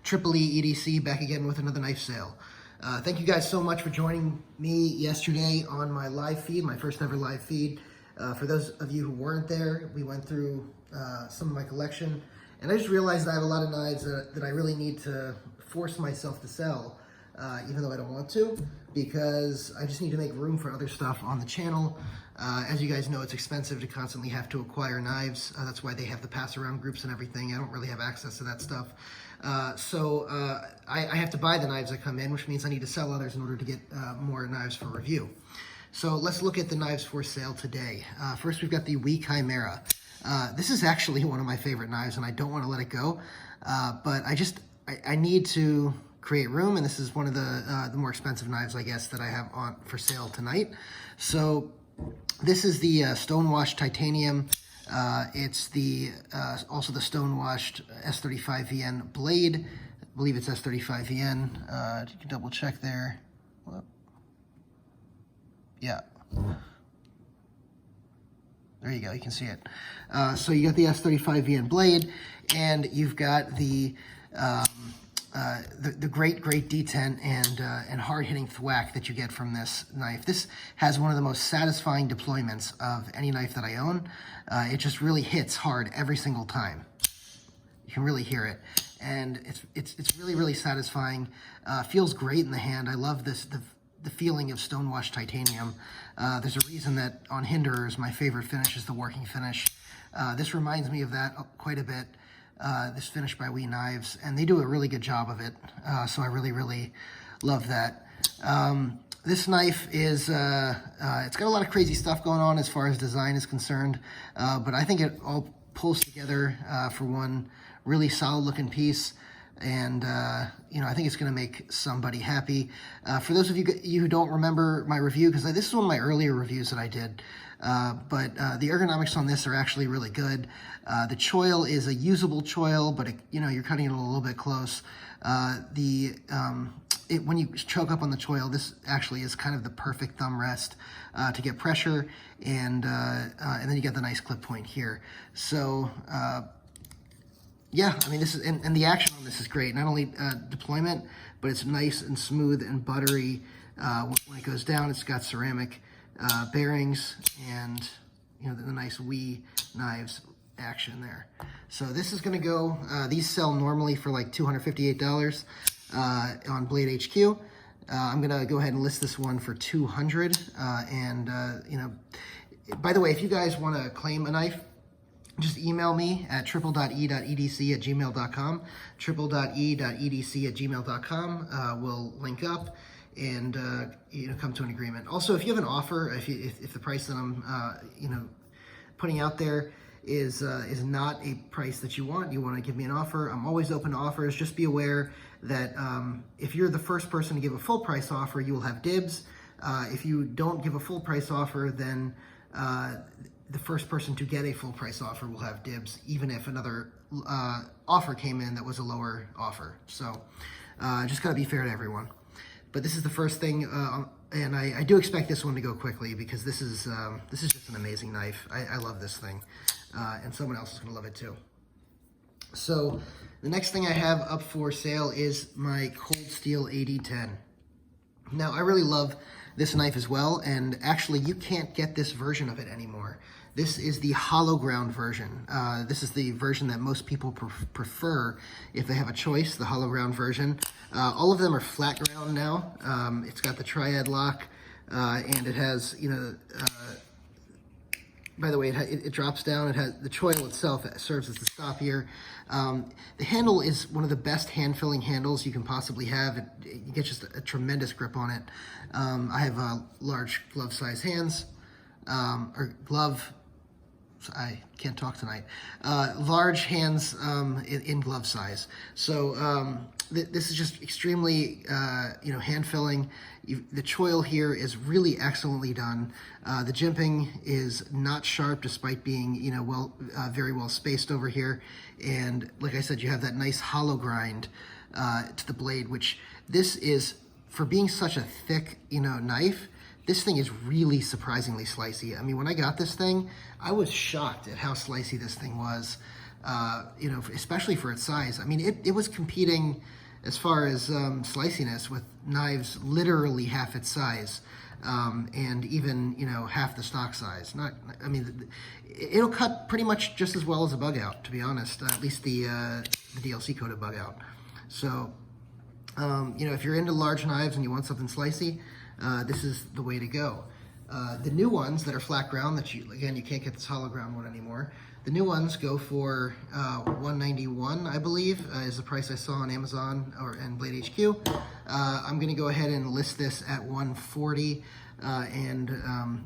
Triple E EDC back again with another knife sale. Thank you guys so much for joining me yesterday on my live feed, my first ever live feed. For those of you who weren't there, we went through some of my collection, and I just realized I have a lot of knives that I really need to force myself to sell, even though I don't want to, because I just need to make room for other stuff on the channel. As you guys know, it's expensive to constantly have to acquire knives. That's why they have the pass around groups and everything. I don't really have access to that stuff. I have to buy the knives that come in, which means I need to sell others in order to get more knives for review. So let's look at the knives for sale today. First, we've got the Chimera. This is actually one of my favorite knives, and I don't want to let it go. But I need to create room, and this is one of the more expensive knives, I guess, that I have on for sale tonight. So this is the stonewashed titanium. It's the also the stonewashed S35VN blade. I believe it's S35VN. You can double check there. Whoop. Yeah. There you go, you can see it. So you got the S35VN blade, and you've got the great detent and hard-hitting thwack that you get from this knife. This has one of the most satisfying deployments of any knife that I own. It just really hits hard every single time. You can really hear it, and it's really satisfying. Feels great in the hand. I love the feeling of stonewashed titanium. There's a reason that on Hinderers, my favorite finish is the working finish. This reminds me of that quite a bit. This finish by We Knives, and they do a really good job of it. So I really love that. This knife is, it's got a lot of crazy stuff going on as far as design is concerned, but I think it all pulls together for one really solid looking piece. And, you know, I think it's going to make somebody happy. For those of you who don't remember my review, because this is one of my earlier reviews that I did, but the ergonomics on this are actually really good. The choil is a usable choil, but, you know, you're cutting it a little bit close. When you choke up on the choil, this actually is kind of the perfect thumb rest to get pressure, and then you get the nice clip point here. So, yeah, I mean, this is, and the action on this is great. Not only deployment, but it's nice and smooth and buttery. When it goes down, it's got ceramic bearings and, you know, the nice We Knives action there. So this is going to go, these sell normally for like $258 on Blade HQ. I'm going to go ahead and list this one for $200. You know, by the way, if you guys want to claim a knife, just email me at triple.e.edc@gmail.com. triple.e.edc@gmail.com. We'll link up and you know, come to an agreement. Also, if you have an offer, if the price that I'm you know, putting out there is not a price that you want to give me an offer, I'm always open to offers. Just be aware that if you're the first person to give a full price offer, you will have dibs. If you don't give a full price offer, then the first person to get a full price offer will have dibs, even if another offer came in that was a lower offer. So just gotta be fair to everyone. But this is the first thing, and I do expect this one to go quickly, because this is just an amazing knife. I love this thing, and someone else is gonna love it too. So the next thing I have up for sale is my Cold Steel AD-10. Now, I really love this knife as well, and actually you can't get this version of it anymore. This is the hollow ground version. This is the version that most people prefer if they have a choice, the hollow ground version. All of them are flat ground now. It's got the triad lock, and it has, you know, by the way, it drops down. It has the choil itself. It serves as the stop here. The handle is one of the best hand-filling handles you can possibly have. You get just a tremendous grip on it. I have large glove-size hands, or glove. I can't talk tonight. Large hands in glove size. So this is just extremely, you know, hand-filling. The choil here is really excellently done. The jimping is not sharp, despite being, you know, very well spaced over here. And like I said, you have that nice hollow grind to the blade, which this is, for being such a thick, you know, knife, this thing is really surprisingly slicey. I mean, when I got this thing, I was shocked at how slicey this thing was. you know, especially for its size. I mean, it was competing as far as sliciness with knives literally half its size, and even, you know, half the stock size. Not, I mean, it'll cut pretty much just as well as a Bugout, to be honest. At least the DLC coated Bugout. So, you know, if you're into large knives and you want something slicey, this is the way to go. The new ones that are flat ground, that you, again, you can't get this hollow ground one anymore. The new ones go for $191, I believe, is the price I saw on Amazon and Blade HQ. I'm going to go ahead and list this at $140.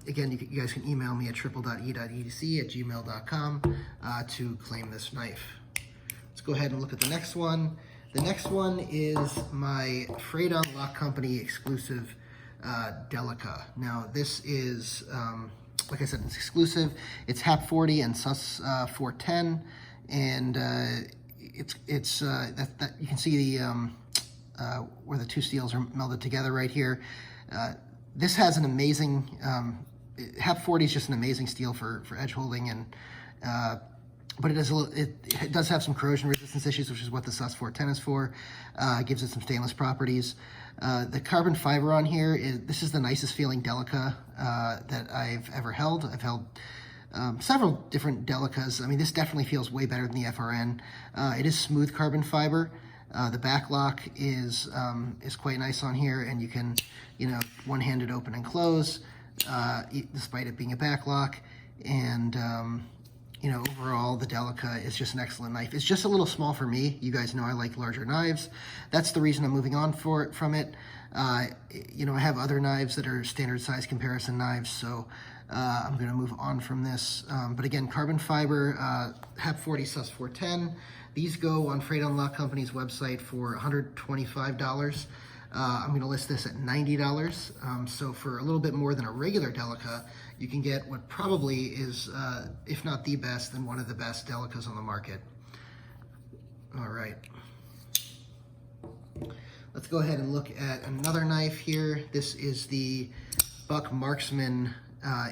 Again, you guys can email me at triple.e.edc@gmail.com to claim this knife. Let's go ahead and look at the next one. The next one is my Fradon Lock Company exclusive Delica. Now, this is, like I said, it's exclusive. It's HAP 40 and Sus 410, and it's that you can see the where the two steels are melded together right here. This has an amazing HAP 40 is just an amazing steel for edge holding, and but it does have some corrosion resistance issues, which is what the Sus 410 is for. It gives it some stainless properties. The carbon fiber on here this is the nicest feeling Delica that I've ever held. I've held several different Delicas. I mean, this definitely feels way better than the FRN. It is smooth carbon fiber. The back lock is quite nice on here, and you can, you know, one-handed open and close, despite it being a back lock. And you know, overall, the Delica is just an excellent knife. It's just a little small for me. You guys know I like larger knives. That's the reason I'm moving on from it. You know, I have other knives that are standard size comparison knives, so I'm going to move on from this. But again, carbon fiber, HAP 40 Sus 410. These go on Fradon Lock Company's website for $125. I'm going to list this at $90. So for a little bit more than a regular Delica, you can get what probably is, if not the best, then one of the best Delicas on the market. All right. Let's go ahead and look at another knife here. This is the Buck Marksman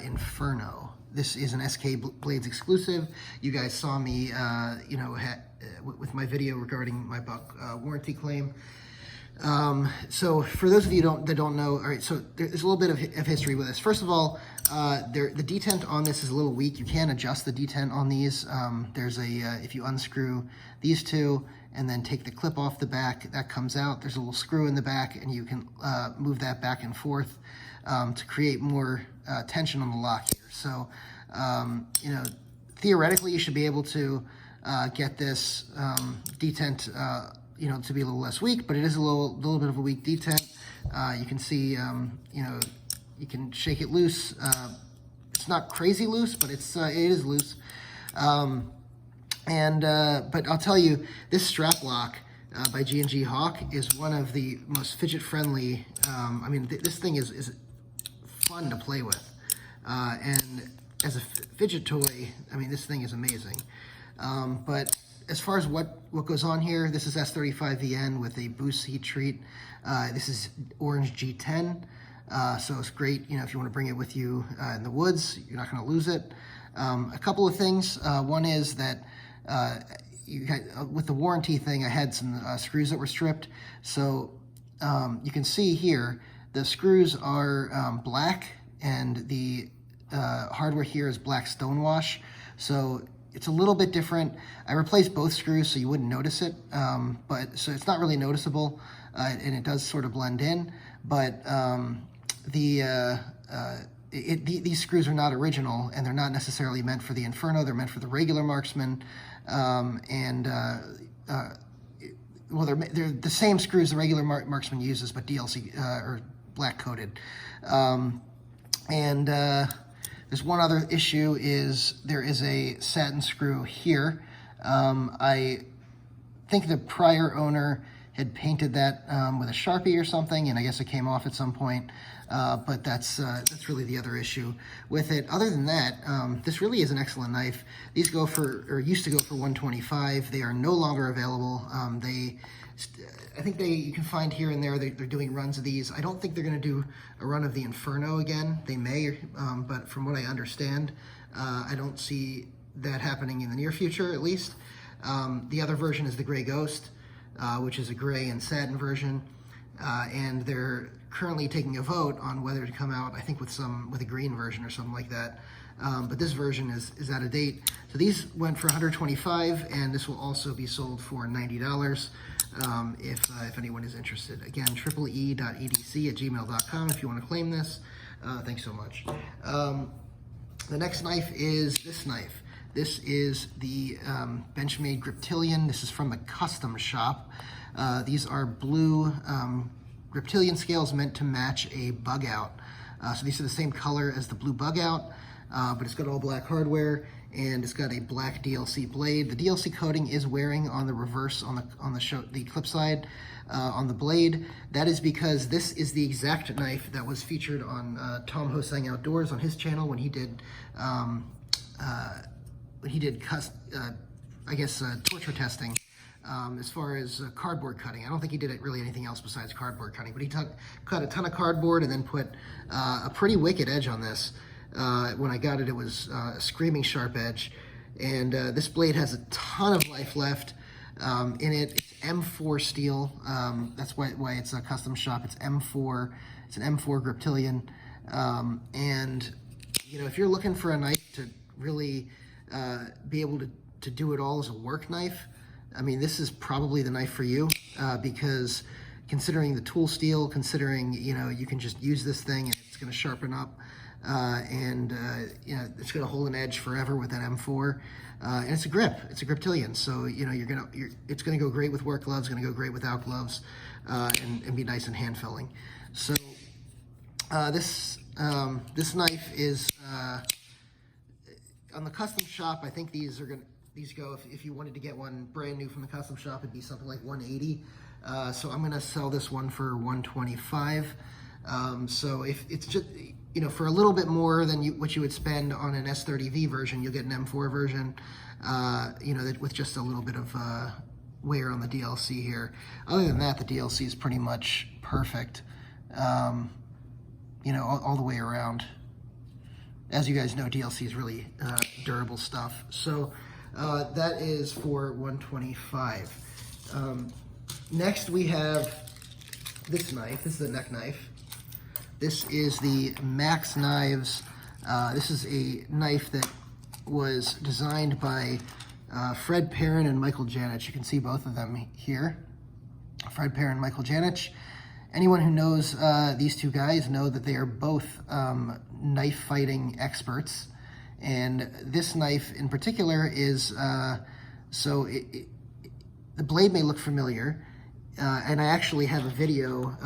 Inferno. This is an SK Blades exclusive. You guys saw me, you know, with my video regarding my Buck warranty claim. So for those of you that don't know, all right, so there's a little bit of history with this. First of all, the detent on this is a little weak. You can adjust the detent on these. There's if you unscrew these two and then take the clip off the back, that comes out. There's a little screw in the back, and you can move that back and forth to create more tension on the lock here. So, you know, theoretically, you should be able to get this detent, you know, to be a little less weak, but it is a little bit of a weak detent. You can see, you know, you can shake it loose. It's not crazy loose, but it is loose. But I'll tell you, this strap lock by G&G Hawk is one of the most fidget-friendly. I mean, this thing is fun to play with, and as a fidget toy, I mean, this thing is amazing. But as far as what goes on here, this is S35VN with a boost heat treat. This is orange G10, so it's great, you know, if you want to bring it with you in the woods, you're not going to lose it. A couple of things. One is that with the warranty thing, I had some screws that were stripped. So you can see here, the screws are black, and the hardware here is black stonewash. So it's a little bit different. I replaced both screws so you wouldn't notice it, but so it's not really noticeable, and it does sort of blend in. But these screws are not original, and they're not necessarily meant for the Inferno. They're meant for the regular Marksman, well, they're the same screws the regular Marksman uses, but DLC or black coated. There's one other issue, is there is a satin screw here. I think the prior owner had painted that with a Sharpie or something, and I guess it came off at some point. But that's really the other issue with it. Other than that, this really is an excellent knife. These go for, or used to go for $125. They are no longer available. I think you can find here and there, they're doing runs of these. I don't think they're going to do a run of the Inferno again. They may, but from what I understand, I don't see that happening in the near future, at least. The other version is the Gray Ghost, which is a gray and satin version, and they're currently taking a vote on whether to come out, I think, with a green version or something like that. But this version is out of date. So these went for $125, and this will also be sold for $90 if anyone is interested. Again, triple-e.edc@gmail.com if you want to claim this. Thanks so much. The next knife is this knife. This is the Benchmade Reptilian. This is from the custom shop. These are blue Griptilian scales meant to match a Bugout. So these are the same color as the blue Bugout, but it's got all black hardware and it's got a black DLC blade. The DLC coating is wearing on the reverse on the clip side on the blade. That is because this is the exact knife that was featured on Tom Hosang Outdoors on his channel when he did torture testing. As far as cardboard cutting. I don't think he did really anything else besides cardboard cutting, but he cut a ton of cardboard and then put a pretty wicked edge on this. When I got it, it was a screaming sharp edge, and this blade has a ton of life left in it. It's M4 steel. That's why it's a custom shop. It's M4. It's an M4 Griptilian, and if you're looking for a knife to really be able to do it all as a work knife, I mean, this is probably the knife for you, because considering the tool steel, considering, you can just use this thing and it's going to sharpen up, and it's going to hold an edge forever with that M4, and it's a Griptilian. So, it's going to go great with work gloves, going to go great without gloves, and be nice and hand filling. So, this knife is, on the custom shop, I think these go, if you wanted to get one brand new from the custom shop, it'd be something like $180. So I'm gonna sell this one for $125. So if it's just, for a little bit more than what you would spend on an S30V version, you'll get an M4 version, with just a little bit of wear on the DLC here. Other than that, the DLC is pretty much perfect, all the way around. As you guys know, DLC is really durable stuff. So that is for $125. Next we have this knife. This is a neck knife. This is the Max Knives. This is a knife that was designed by Fred Perrin and Michael Janisch. You can see both of them here. Fred Perrin and Michael Janisch. Anyone who knows these two guys know that they are both knife fighting experts. And this knife in particular is, the blade may look familiar, and I actually have a video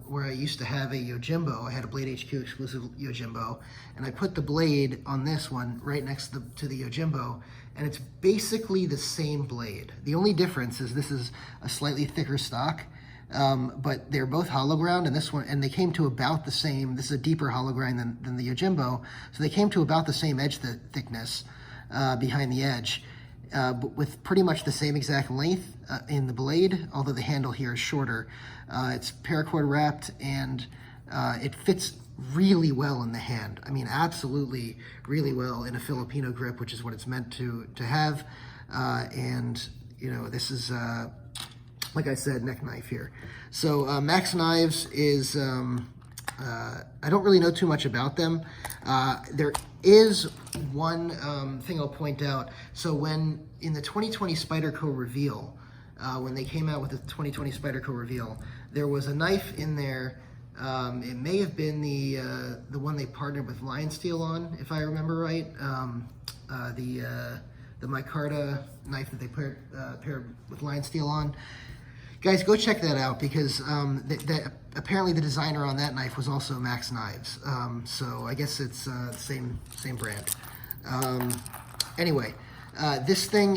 where I used to have a Yojimbo. I had a Blade HQ exclusive Yojimbo, and I put the blade on this one right next to the Yojimbo, and it's basically the same blade. The only difference is this is a slightly thicker stock, but they're both hollow ground, and they came to about the same. This is a deeper hollow grind than the Yojimbo, so they came to about the same edge thickness behind the edge, but with pretty much the same exact length in the blade, although the handle here is shorter. It's paracord wrapped, and it fits really well in the hand. I mean, absolutely really well in a Filipino grip, which is what it's meant to have. And this is, like I said, neck knife here. So Max Knives is, I don't really know too much about them. There is one thing I'll point out. So when in the 2020 Spyderco reveal, when they came out with the 2020 Spyderco reveal, there was a knife in there. It may have been the one they partnered with Lion Steel on, if I remember right. The micarta knife that they paired with Lion Steel on. Guys, go check that out, because apparently the designer on that knife was also Max Knives. So I guess it's the same brand. Anyway, this thing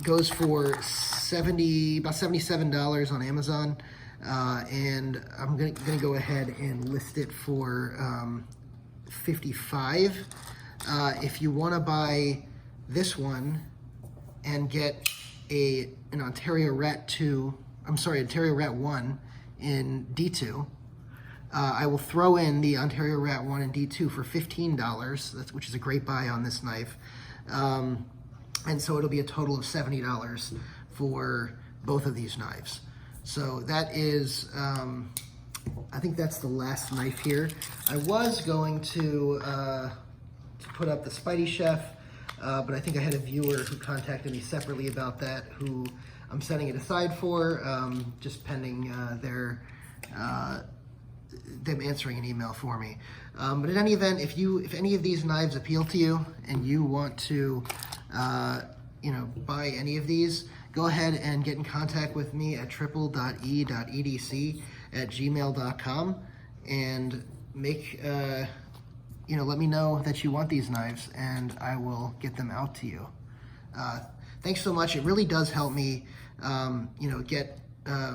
goes for about $77 on Amazon, and I'm gonna go ahead and list it for $55. If you want to buy this one and get an Ontario Rat 1 in D2, I will throw in the Ontario Rat 1 in D2 for $15, which is a great buy on this knife. And so it'll be a total of $70 for both of these knives. So that is, I think that's the last knife here. I was going to put up the Spidey Chef, but I think I had a viewer who contacted me separately about that, who I'm setting it aside for, just pending them answering an email for me. But in any event, if any of these knives appeal to you and you want to buy any of these, go ahead and get in contact with me at triple.e.edc@gmail.com and let me know that you want these knives, and I will get them out to you. Thanks so much. It really does help me, get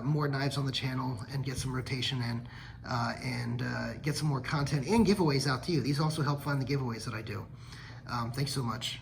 more knives on the channel and get some rotation in, and get some more content and giveaways out to you. These also help fund the giveaways that I do. Thanks so much.